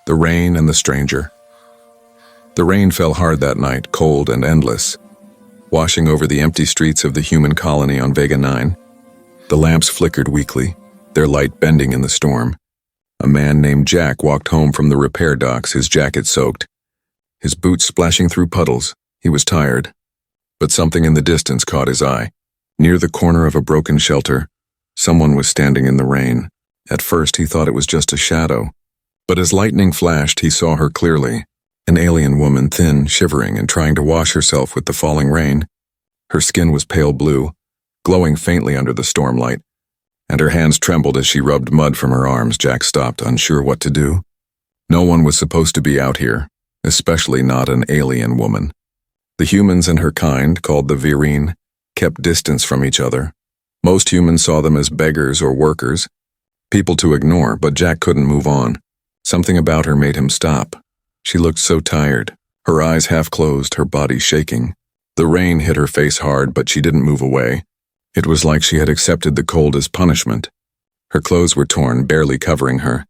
The Rain and the Stranger. The rain fell hard that night, cold and endless, washing over the empty streets of the human colony on Vega 9. The lamps flickered weakly, their light bending in the storm. A man named Jack walked home from the repair docks, his jacket soaked, his boots splashing through puddles. He was tired, but something in the distance caught his eye. Near the corner of a broken shelter, someone was standing in the rain. At first he thought it was just a shadow, but as lightning flashed he saw her clearly. An alien woman, thin, shivering, and trying to wash herself with the falling rain. Her skin was pale blue, glowing faintly under the stormlight, and her hands trembled as she rubbed mud from her arms. Jack stopped, unsure what to do. No one was supposed to be out here, especially not an alien woman. The humans and her kind, called the Virine, kept distance from each other. Most humans saw them as beggars or workers, people to ignore, but Jack couldn't move on. Something about her made him stop. She looked so tired, her eyes half closed, her body shaking. The rain hit her face hard, but she didn't move away. It was like she had accepted the cold as punishment. Her clothes were torn, barely covering her,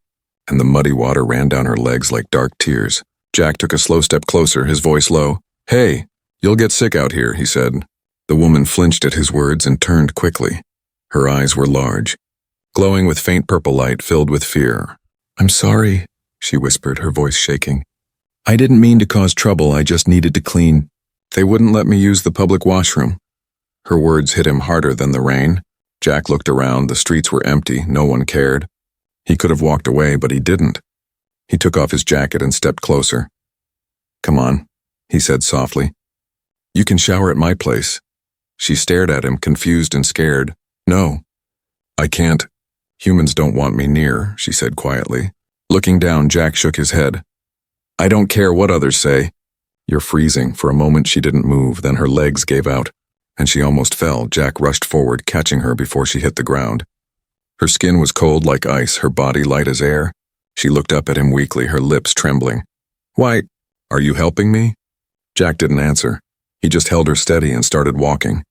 and the muddy water ran down her legs like dark tears. Jack took a slow step closer, his voice low. "Hey, you'll get sick out here," he said. The woman flinched at his words and turned quickly. Her eyes were large, glowing with faint purple light filled with fear. "I'm sorry," she whispered, her voice shaking. "I didn't mean to cause trouble, I just needed to clean. They wouldn't let me use the public washroom." Her words hit him harder than the rain. Jack looked around, the streets were empty, no one cared. He could have walked away, but he didn't. He took off his jacket and stepped closer. "Come on," he said softly. "You can shower at my place." She stared at him, confused and scared. "No, I can't. Humans don't want me near," she said quietly. Looking down, Jack shook his head. "I don't care what others say." "You're freezing." For a moment she didn't move, then her legs gave out, and she almost fell. Jack rushed forward, catching her before she hit the ground. Her skin was cold like ice, her body light as air. She looked up at him weakly, her lips trembling. "Why, are you helping me?" Jack didn't answer. He just held her steady and started walking.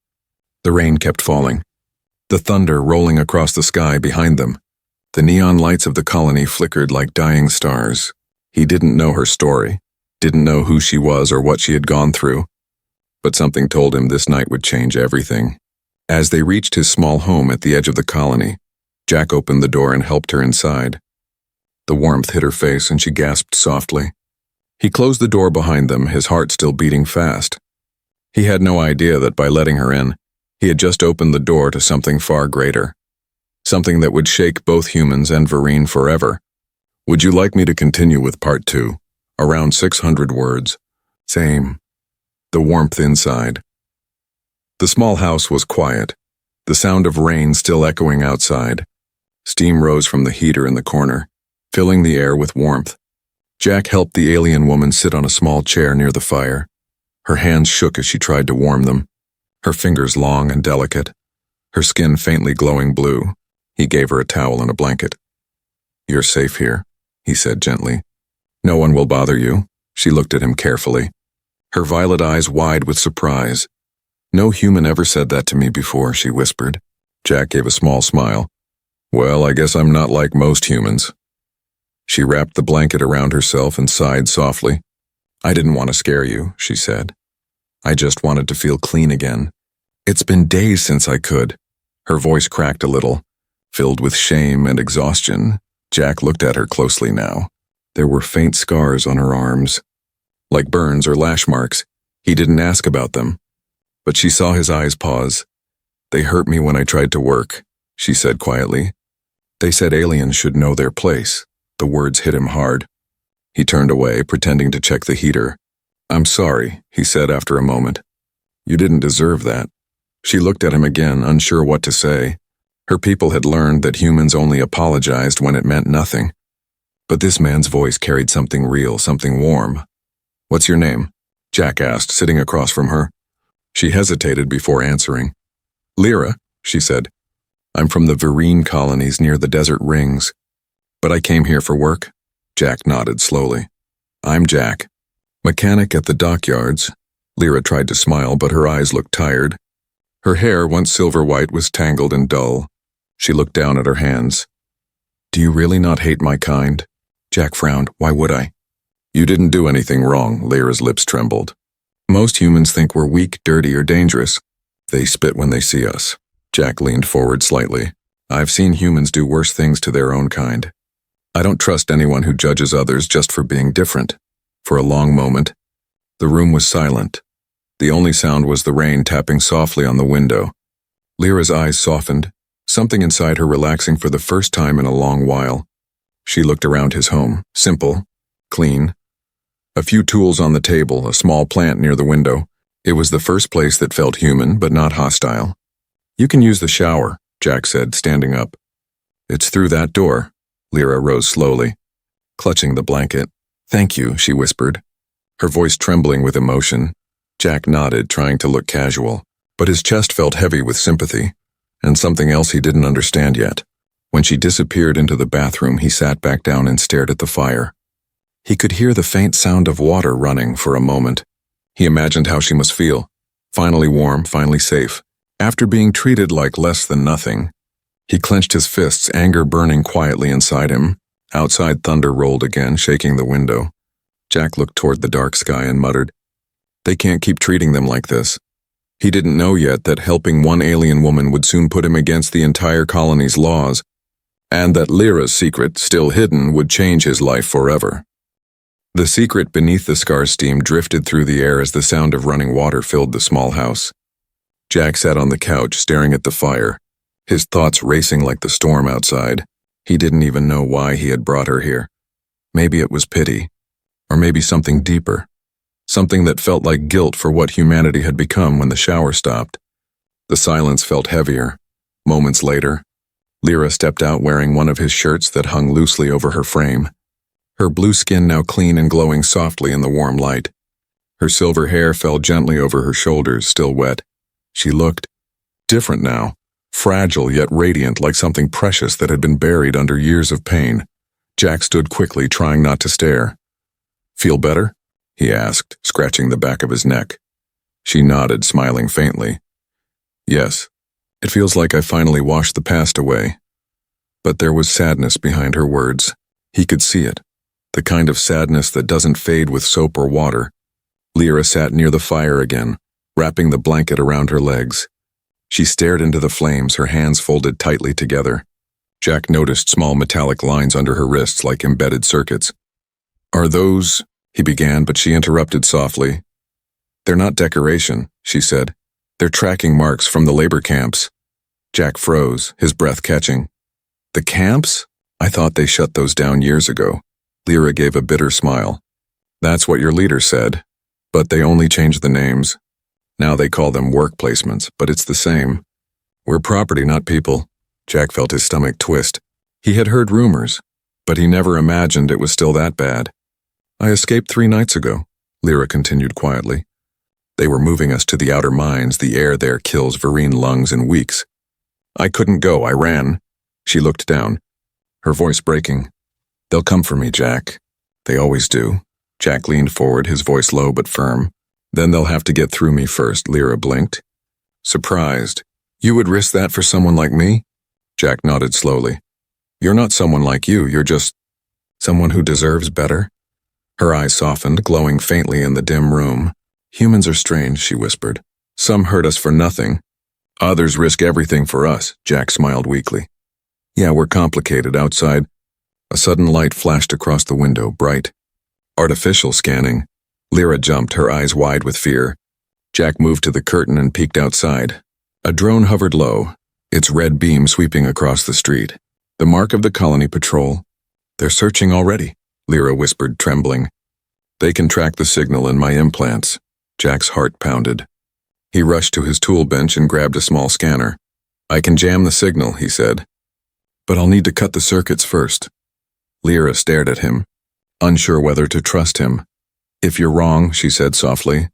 The rain kept falling, the thunder rolling across the sky behind them. The neon lights of the colony flickered like dying stars. He didn't know her story, didn't know who she was or what she had gone through, but something told him this night would change everything. As they reached his small home at the edge of the colony, Jack opened the door and helped her inside. The warmth hit her face and she gasped softly. He closed the door behind them, his heart still beating fast. He had no idea that by letting her in, he had just opened the door to something far greater. Something that would shake both humans and Virine forever. "Would you like me to continue with part 2? Around 600 words. Same." The warmth inside. The small house was quiet, the sound of rain still echoing outside. Steam rose from the heater in the corner, filling the air with warmth. Jack helped the alien woman sit on a small chair near the fire. Her hands shook as she tried to warm them, her fingers long and delicate, her skin faintly glowing blue. He gave her a towel and a blanket. "You're safe here," he said gently. "No one will bother you." She looked at him carefully, her violet eyes wide with surprise. "No human ever said that to me before," she whispered. Jack gave a small smile. "Well, I guess I'm not like most humans." She wrapped the blanket around herself and sighed softly. "I didn't want to scare you," she said. "I just wanted to feel clean again. It's been days since I could." Her voice cracked a little, filled with shame and exhaustion. Jack looked at her closely now. There were faint scars on her arms, like burns or lash marks. He didn't ask about them, but she saw his eyes pause. "They hurt me when I tried to work," she said quietly. "They said aliens should know their place." The words hit him hard. He turned away, pretending to check the heater. "I'm sorry," he said after a moment. "You didn't deserve that." She looked at him again, unsure what to say. Her people had learned that humans only apologized when it meant nothing. But this man's voice carried something real, something warm. "What's your name?" Jack asked, sitting across from her. She hesitated before answering. "Lyra," she said. "I'm from the Virine colonies near the desert rings. But I came here for work." Jack nodded slowly. "I'm Jack. Mechanic at the dockyards." Lyra tried to smile, but her eyes looked tired. Her hair, once silver-white, was tangled and dull. She looked down at her hands. "Do you really not hate my kind?" Jack frowned. Why would I? You didn't do anything wrong, Lyra's lips trembled. Most humans think we're weak, dirty, or dangerous. They spit when they see us. Jack leaned forward slightly. I've seen humans do worse things to their own kind. I don't trust anyone who judges others just for being different. For a long moment, the room was silent. The only sound was the rain tapping softly on the window. Lyra's eyes softened, something inside her relaxing for the first time in a long while. She looked around his home, simple, clean. A few tools on the table, a small plant near the window. It was the first place that felt human, but not hostile. You can use the shower, Jack said, standing up. It's through that door. Lyra rose slowly, clutching the blanket. Thank you, she whispered, her voice trembling with emotion. Jack nodded, trying to look casual, but his chest felt heavy with sympathy, and something else he didn't understand yet. When she disappeared into the bathroom, he sat back down and stared at the fire. He could hear the faint sound of water running for a moment. He imagined how she must feel, finally warm, finally safe, after being treated like less than nothing. He clenched his fists, anger burning quietly inside him. Outside, thunder rolled again, shaking the window. Jack looked toward the dark sky and muttered, "They can't keep treating them like this." He didn't know yet that helping one alien woman would soon put him against the entire colony's laws, and that Lyra's secret, still hidden, would change his life forever. The secret beneath the scar steam drifted through the air as the sound of running water filled the small house. Jack sat on the couch, staring at the fire, his thoughts racing like the storm outside. He didn't even know why he had brought her here. Maybe it was pity, or maybe something deeper, something that felt like guilt for what humanity had become when the shower stopped. The silence felt heavier. Moments later, Lyra stepped out wearing one of his shirts that hung loosely over her frame, her blue skin now clean and glowing softly in the warm light. Her silver hair fell gently over her shoulders, still wet. She looked different now, fragile yet radiant, like something precious that had been buried under years of pain. Jack stood quickly, trying not to stare. "Feel better?" he asked, scratching the back of his neck. She nodded, smiling faintly. "Yes, it feels like I finally washed the past away." But there was sadness behind her words. He could see it, the kind of sadness that doesn't fade with soap or water. Lyra sat near the fire again, wrapping the blanket around her legs. She stared into the flames, her hands folded tightly together. Jack noticed small metallic lines under her wrists like embedded circuits. "Are those—" he began, but she interrupted softly. "They're not decoration," she said. "They're tracking marks from the labor camps." Jack froze, his breath catching. "The camps? I thought they shut those down years ago." Lyra gave a bitter smile. "That's what your leader said, but they only changed the names. Now they call them work placements, but it's the same. We're property, not people." Jack felt his stomach twist. He had heard rumors, but he never imagined it was still that bad. "I escaped 3 nights ago," Lyra continued quietly. "They were moving us to the outer mines. The air there kills Vereen lungs in weeks. I couldn't go, I ran." She looked down, her voice breaking. "They'll come for me, Jack. They always do." Jack leaned forward, his voice low but firm. "Then they'll have to get through me first," Lyra blinked, surprised. "You would risk that for someone like me?" Jack nodded slowly. "You're not someone like you're just someone who deserves better." Her eyes softened, glowing faintly in the dim room. "Humans are strange," she whispered. "Some hurt us for nothing. Others risk everything for us." Jack smiled weakly. "Yeah, we're complicated." Outside, a sudden light flashed across the window, bright, artificial, scanning. Lyra jumped, her eyes wide with fear. Jack moved to the curtain and peeked outside. A drone hovered low, its red beam sweeping across the street. "The mark of the colony patrol. They're searching already," Lyra whispered, trembling. "They can track the signal in my implants." Jack's heart pounded. He rushed to his tool bench and grabbed a small scanner. "I can jam the signal," he said. "But I'll need to cut the circuits first." Lyra stared at him, unsure whether to trust him. "If you're wrong," she said softly,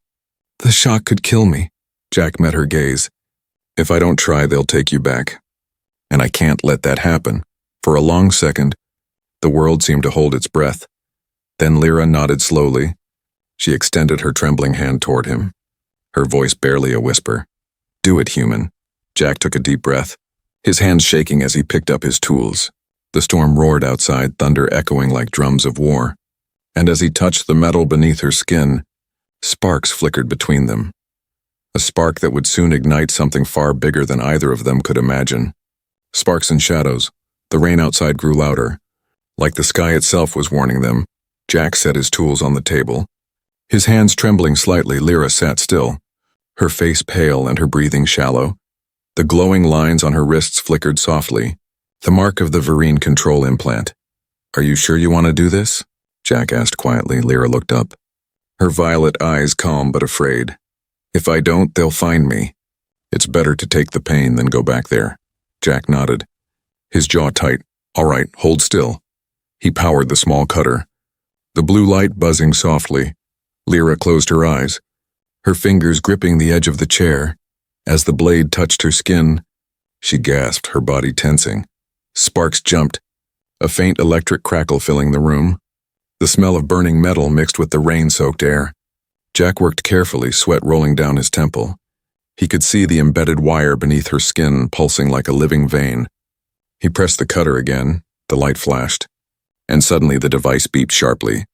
"the shock could kill me." Jack met her gaze. "If I don't try, they'll take you back. And I can't let that happen." For a long second, the world seemed to hold its breath. Then Lyra nodded slowly. She extended her trembling hand toward him, her voice barely a whisper. "Do it, human." Jack took a deep breath, his hands shaking as he picked up his tools. The storm roared outside, thunder echoing like drums of war. And as he touched the metal beneath her skin, sparks flickered between them. A spark that would soon ignite something far bigger than either of them could imagine. Sparks and shadows. The rain outside grew louder. Like the sky itself was warning them, Jack set his tools on the table. His hands trembling slightly, Lyra sat still, her face pale and her breathing shallow. The glowing lines on her wrists flickered softly, the mark of the Vereen control implant. "Are you sure you want to do this?" Jack asked quietly. Lyra looked up, her violet eyes calm but afraid. "If I don't, they'll find me. It's better to take the pain than go back there." Jack nodded, his jaw tight. "All right, hold still." He powered the small cutter, the blue light buzzing softly. Lyra closed her eyes, her fingers gripping the edge of the chair. As the blade touched her skin, she gasped, her body tensing. Sparks jumped, a faint electric crackle filling the room. The smell of burning metal mixed with the rain-soaked air. Jack worked carefully, sweat rolling down his temple. He could see the embedded wire beneath her skin pulsing like a living vein. He pressed the cutter again, the light flashed, and suddenly the device beeped sharply.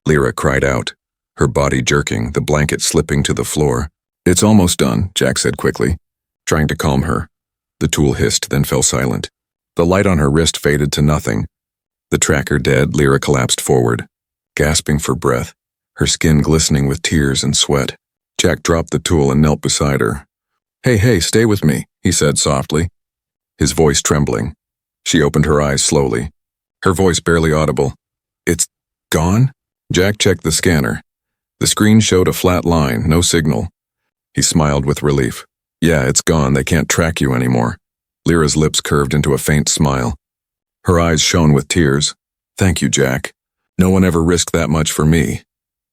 Lyra cried out, her body jerking, the blanket slipping to the floor. "It's almost done," Jack said quickly, trying to calm her. The tool hissed, then fell silent. The light on her wrist faded to nothing. The tracker dead, Lyra collapsed forward, gasping for breath, her skin glistening with tears and sweat. Jack dropped the tool and knelt beside her. Hey, stay with me," he said softly, his voice trembling. She opened her eyes slowly, her voice barely audible. "It's gone?" Jack checked the scanner. The screen showed a flat line, no signal. He smiled with relief. "Yeah, it's gone. They can't track you anymore." Lyra's lips curved into a faint smile. Her eyes shone with tears. "Thank you, Jack. No one ever risked that much for me."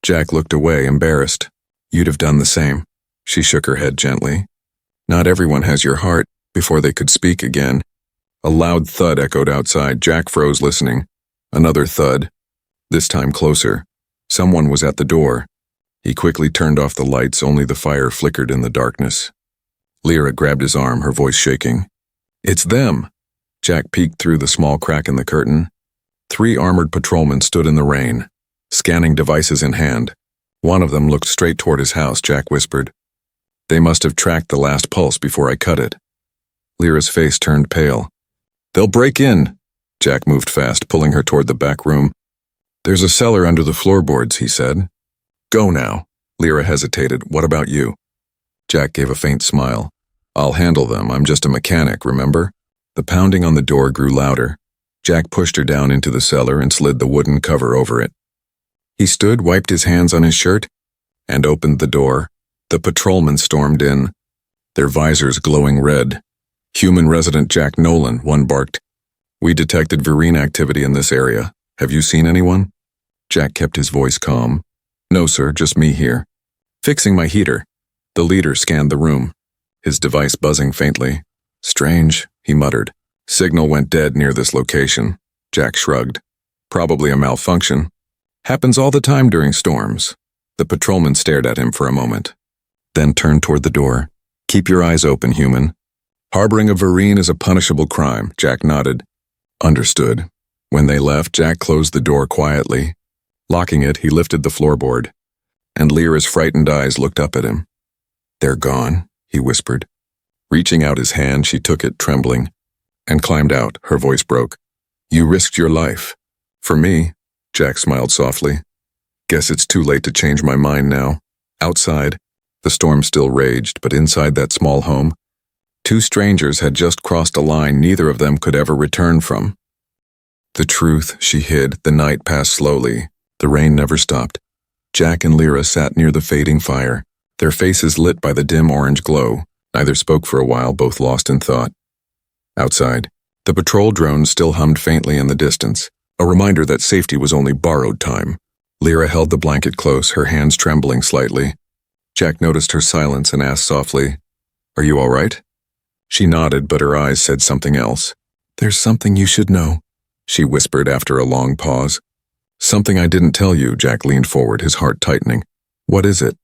Jack looked away, embarrassed. "You'd have done the same." She shook her head gently. "Not everyone has your heart." Before they could speak again, a loud thud echoed outside. Jack froze, listening. Another thud, this time closer. Someone was at the door. He quickly turned off the lights, only the fire flickered in the darkness. Lyra grabbed his arm, her voice shaking. "It's them!" Jack peeked through the small crack in the curtain. 3 armored patrolmen stood in the rain, scanning devices in hand. One of them looked straight toward his house, Jack whispered. "They must have tracked the last pulse before I cut it." Lyra's face turned pale. "They'll break in." Jack moved fast, pulling her toward the back room. "There's a cellar under the floorboards," he said. "Go now." Lyra hesitated. "What about you?" Jack gave a faint smile. "I'll handle them. I'm just a mechanic, remember?" The pounding on the door grew louder. Jack pushed her down into the cellar and slid the wooden cover over it. He stood, wiped his hands on his shirt, and opened the door. The patrolmen stormed in, their visors glowing red. "Human resident Jack Nolan," one barked. "We detected Vereen activity in this area. Have you seen anyone?" Jack kept his voice calm. "No, sir, just me here. Fixing my heater." The leader scanned the room, his device buzzing faintly. "Strange," he muttered. "Signal went dead near this location." Jack shrugged. "Probably a malfunction. Happens all the time during storms." The patrolman stared at him for a moment, then turned toward the door. "Keep your eyes open, human. Harboring a Vereen is a punishable crime." Jack nodded. "Understood." When they left, Jack closed the door quietly. Locking it, he lifted the floorboard, and Lyra's frightened eyes looked up at him. "They're gone," he whispered. Reaching out his hand, she took it, trembling, and climbed out. Her voice broke. "You risked your life." "For me," Jack smiled softly. "Guess it's too late to change my mind now." Outside, the storm still raged, but inside that small home, 2 strangers had just crossed a line neither of them could ever return from. The truth she hid. The night passed slowly. The rain never stopped. Jack and Lyra sat near the fading fire, their faces lit by the dim orange glow. Neither spoke for a while, both lost in thought. Outside, the patrol drone still hummed faintly in the distance, a reminder that safety was only borrowed time. Lyra held the blanket close, her hands trembling slightly. Jack noticed her silence and asked softly, "Are you all right?" She nodded, but her eyes said something else. "There's something you should know," she whispered after a long pause. "Something I didn't tell you," Jack leaned forward, his heart tightening. "What is it?"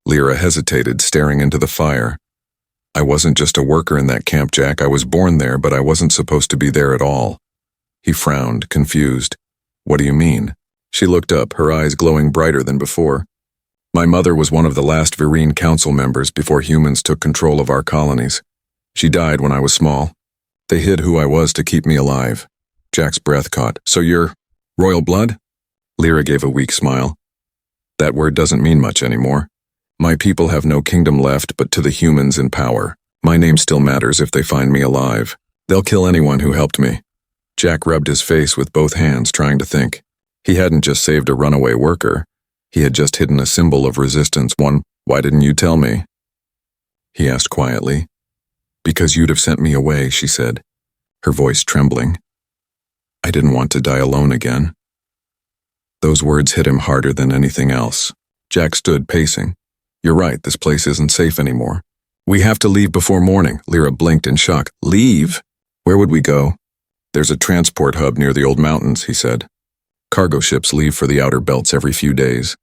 Lyra hesitated, staring into the fire. "I wasn't just a worker in that camp, Jack. I was born there, but I wasn't supposed to be there at all." He frowned, confused. What do you mean? She looked up, her eyes glowing brighter than before. My mother was one of the last Vereen council members before humans took control of our colonies. She died when I was small. They hid who I was to keep me alive. Jack's breath caught. So you're royal blood? Lyra gave a weak smile. That word doesn't mean much anymore. My people have no kingdom left but to the humans in power. My name still matters if they find me alive. They'll kill anyone who helped me. Jack rubbed his face with both hands, trying to think. He hadn't just saved a runaway worker. He had just hidden a symbol of resistance. Why didn't you tell me? He asked quietly. Because you'd have sent me away, she said, her voice trembling. I didn't want to die alone again. Those words hit him harder than anything else. Jack stood pacing. You're right, this place isn't safe anymore. We have to leave before morning. Lyra blinked in shock. Leave? Where would we go? There's a transport hub near the old mountains, he said. Cargo ships leave for the outer belts every few days.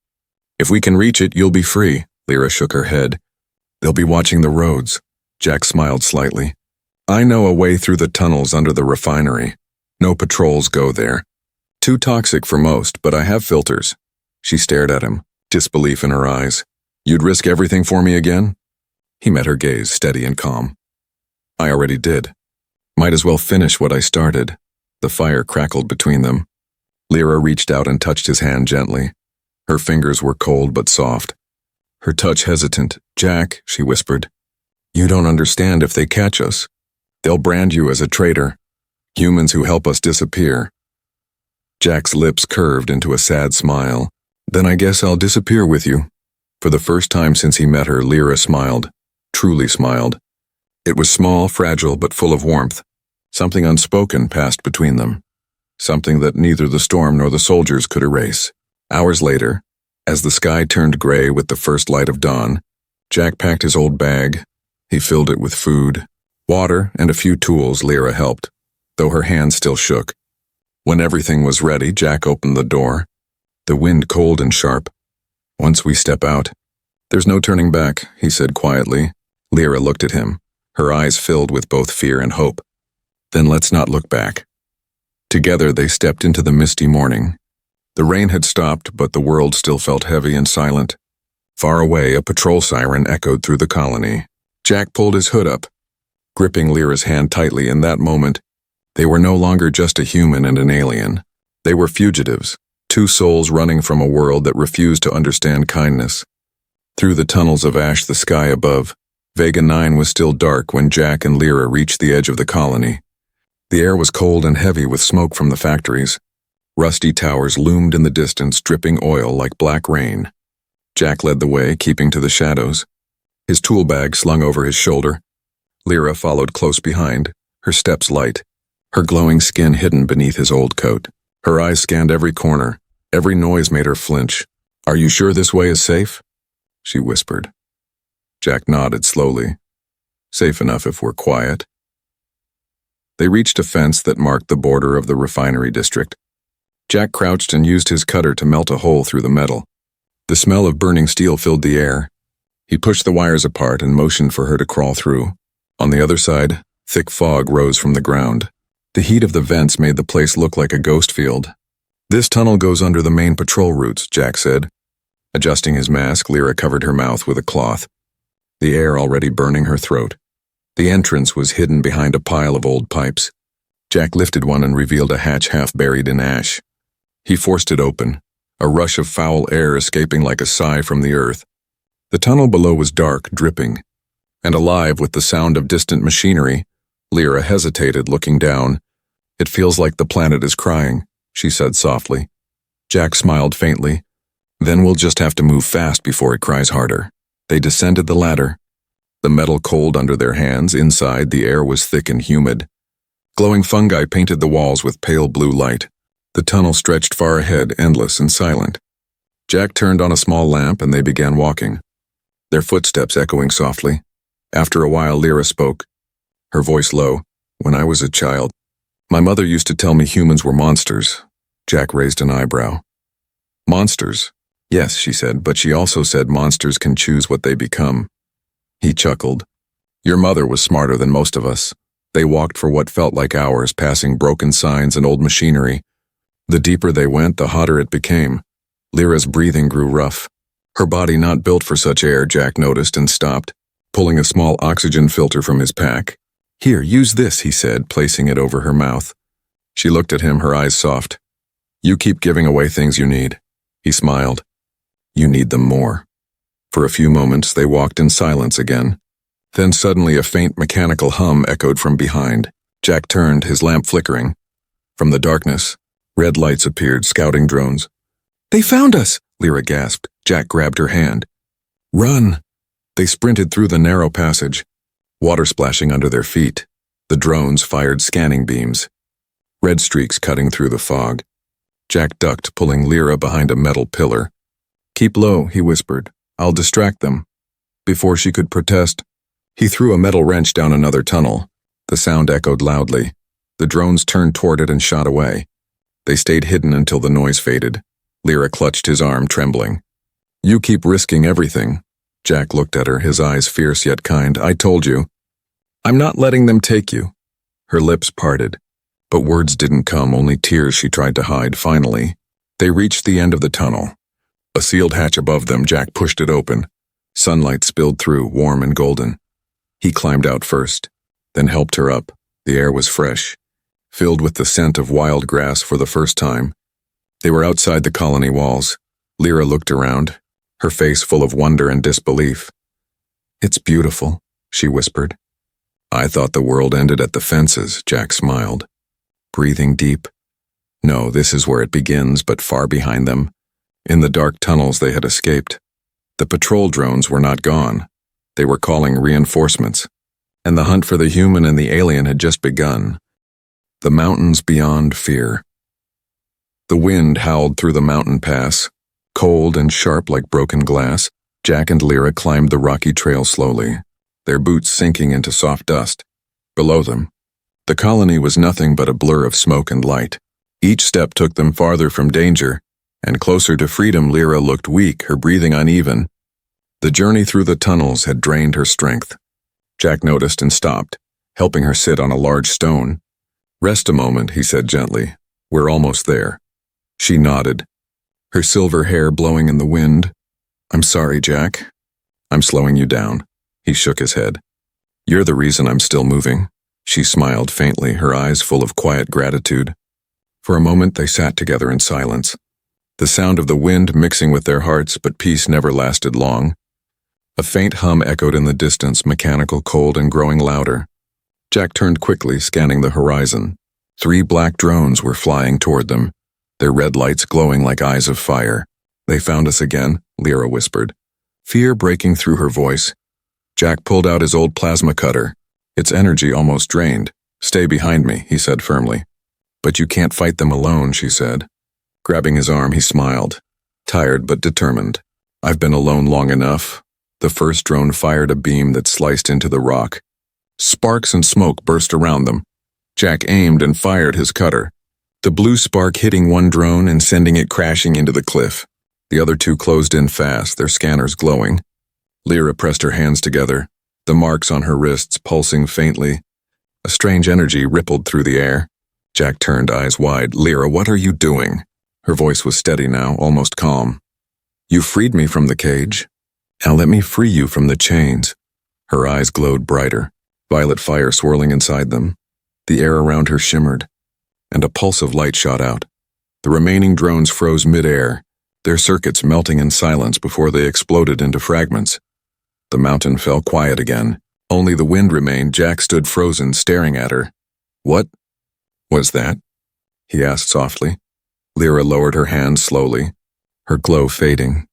If we can reach it, you'll be free. Lyra shook her head. They'll be watching the roads. Jack smiled slightly. I know a way through the tunnels under the refinery. No patrols go there. Too toxic for most, but I have filters. She stared at him, disbelief in her eyes. You'd risk everything for me again? He met her gaze, steady and calm. I already did. Might as well finish what I started. The fire crackled between them. Lyra reached out and touched his hand gently. Her fingers were cold but soft. Her touch hesitant. Jack, she whispered. You don't understand if they catch us. They'll brand you as a traitor. Humans who help us disappear. Jack's lips curved into a sad smile. Then I guess I'll disappear with you. For the first time since he met her, Lyra smiled. Truly smiled. It was small, fragile, but full of warmth. Something unspoken passed between them. Something that neither the storm nor the soldiers could erase. Hours later, as the sky turned gray with the first light of dawn, Jack packed his old bag. He filled it with food, water, and a few tools. Lyra helped, though her hands still shook. When everything was ready, Jack opened the door. The wind cold and sharp. Once we step out, there's no turning back, he said quietly. Lyra looked at him, her eyes filled with both fear and hope. Then let's not look back. Together they stepped into the misty morning. The rain had stopped, but the world still felt heavy and silent. Far away, a patrol siren echoed through the colony. Jack pulled his hood up, gripping Lyra's hand tightly. In that moment, they were no longer just a human and an alien. They were fugitives, two souls running from a world that refused to understand kindness. Through the tunnels of ash, the sky above, Vega 9 was still dark when Jack and Lyra reached the edge of the colony. The air was cold and heavy with smoke from the factories. Rusty towers loomed in the distance, dripping oil like black rain. Jack led the way, keeping to the shadows, his tool bag slung over his shoulder. Lyra followed close behind, her steps light, her glowing skin hidden beneath his old coat. Her eyes scanned every corner. Every noise made her flinch. Are you sure this way is safe? She whispered. Jack nodded slowly. Safe enough if we're quiet. They reached a fence that marked the border of the refinery district. Jack crouched and used his cutter to melt a hole through the metal. The smell of burning steel filled the air. He pushed the wires apart and motioned for her to crawl through. On the other side, thick fog rose from the ground. The heat of the vents made the place look like a ghost field. This tunnel goes under the main patrol routes, Jack said. Adjusting his mask, Lyra covered her mouth with a cloth, the air already burning her throat. The entrance was hidden behind a pile of old pipes. Jack lifted one and revealed a hatch half buried in ash. He forced it open, a rush of foul air escaping like a sigh from the earth. The tunnel below was dark, dripping, and alive with the sound of distant machinery. Lyra hesitated, looking down. It feels like the planet is crying, she said softly. Jack smiled faintly. Then we'll just have to move fast before it cries harder. They descended the ladder. The metal cold under their hands. Inside, the air was thick and humid. Glowing fungi painted the walls with pale blue light. The tunnel stretched far ahead, endless and silent. Jack turned on a small lamp and they began walking, their footsteps echoing softly. After a while, Lyra spoke, her voice low. When I was a child, my mother used to tell me humans were monsters. Jack raised an eyebrow. Monsters? Yes, she said, but she also said monsters can choose what they become. He chuckled. Your mother was smarter than most of us. They walked for what felt like hours, passing broken signs and old machinery. The deeper they went, the hotter it became. Lyra's breathing grew rough. Her body not built for such air, Jack noticed and stopped, pulling a small oxygen filter from his pack. "Here, use this," he said, placing it over her mouth. She looked at him, her eyes soft. "You keep giving away things you need." He smiled. "You need them more." For a few moments, they walked in silence again. Then suddenly a faint mechanical hum echoed from behind. Jack turned, his lamp flickering. From the darkness, red lights appeared, scouting drones. "They found us!" Lyra gasped. Jack grabbed her hand. "Run!" They sprinted through the narrow passage, water splashing under their feet. The drones fired scanning beams, red streaks cutting through the fog. Jack ducked, pulling Lyra behind a metal pillar. "Keep low," he whispered. "I'll distract them." Before she could protest, he threw a metal wrench down another tunnel. The sound echoed loudly. The drones turned toward it and shot away. They stayed hidden until the noise faded. Lyra clutched his arm, trembling. "You keep risking everything." Jack looked at her, his eyes fierce yet kind. "I told you. I'm not letting them take you." Her lips parted, but words didn't come, only tears she tried to hide. Finally, they reached the end of the tunnel. A sealed hatch above them. Jack pushed it open. Sunlight spilled through, warm and golden. He climbed out first, then helped her up. The air was fresh, filled with the scent of wild grass for the first time. They were outside the colony walls. Lyra looked around, her face full of wonder and disbelief. "It's beautiful," she whispered. "I thought the world ended at the fences," Jack smiled, breathing deep. "No, this is where it begins, but far behind them, in the dark tunnels they had escaped. The patrol drones were not gone. They were calling reinforcements, and the hunt for the human and the alien had just begun. The mountains beyond fear." The wind howled through the mountain pass, cold and sharp like broken glass. Jack and Lyra climbed the rocky trail slowly, their boots sinking into soft dust. Below them, the colony was nothing but a blur of smoke and light. Each step took them farther from danger, and closer to freedom. Lyra looked weak, her breathing uneven. The journey through the tunnels had drained her strength. Jack noticed and stopped, helping her sit on a large stone. "Rest a moment," he said gently. "We're almost there." She nodded, her silver hair blowing in the wind. "I'm sorry, Jack. I'm slowing you down." He shook his head. "You're the reason I'm still moving." She smiled faintly, her eyes full of quiet gratitude. For a moment they sat together in silence, the sound of the wind mixing with their hearts, but peace never lasted long. A faint hum echoed in the distance, mechanical, cold, and growing louder. Jack turned quickly, scanning the horizon. 3 black drones were flying toward them, their red lights glowing like eyes of fire. "They found us again," Lyra whispered, fear breaking through her voice. Jack pulled out his old plasma cutter, its energy almost drained. "Stay behind me," he said firmly. "But you can't fight them alone," she said. Grabbing his arm, he smiled, tired but determined. "I've been alone long enough." The first drone fired a beam that sliced into the rock. Sparks and smoke burst around them. Jack aimed and fired his cutter, the blue spark hitting one drone and sending it crashing into the cliff. The other 2 closed in fast, their scanners glowing. Lyra pressed her hands together, the marks on her wrists pulsing faintly. A strange energy rippled through the air. Jack turned, eyes wide. "Lyra, what are you doing?" Her voice was steady now, almost calm. "You freed me from the cage. Now let me free you from the chains." Her eyes glowed brighter, violet fire swirling inside them. The air around her shimmered, and a pulse of light shot out. The remaining drones froze mid-air, their circuits melting in silence before they exploded into fragments. The mountain fell quiet again. Only the wind remained. Jack stood frozen, staring at her. "What was that?" he asked softly. Lyra lowered her hand slowly, her glow fading.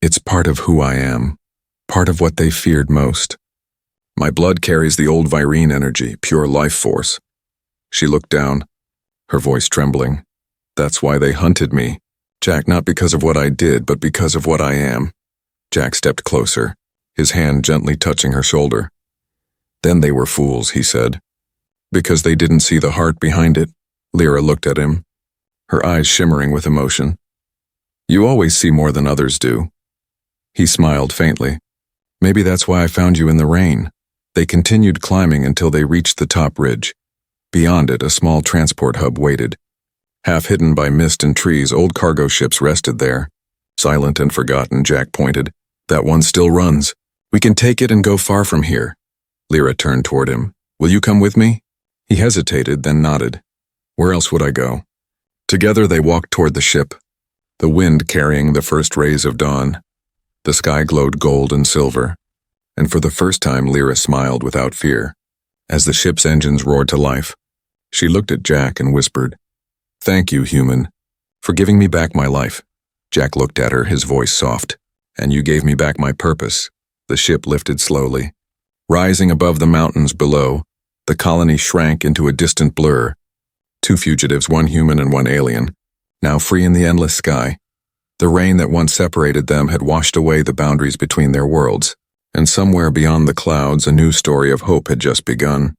"It's part of who I am, part of what they feared most. My blood carries the old Virene energy, pure life force." She looked down, her voice trembling. "That's why they hunted me, Jack, not because of what I did, but because of what I am." Jack stepped closer, his hand gently touching her shoulder. "Then they were fools," he said, "because they didn't see the heart behind it." Lyra looked at him, her eyes shimmering with emotion. "You always see more than others do." He smiled faintly. "Maybe that's why I found you in the rain." They continued climbing until they reached the top ridge. Beyond it, a small transport hub waited. Half hidden by mist and trees, old cargo ships rested there. Silent and forgotten, Jack pointed. That one still runs. We can take it and go far from here. Lyra turned toward him. Will you come with me? He hesitated, then nodded. Where else would I go? Together they walked toward the ship, the wind carrying the first rays of dawn. The sky glowed gold and silver, and for the first time Lyra smiled without fear. As the ship's engines roared to life, she looked at Jack and whispered, "Thank you, human, for giving me back my life." Jack looked at her, his voice soft. "And you gave me back my purpose." The ship lifted slowly. Rising above the mountains below, the colony shrank into a distant blur. 2 fugitives, 1 human and 1 alien, now free in the endless sky. The rain that once separated them had washed away the boundaries between their worlds, and somewhere beyond the clouds a new story of hope had just begun.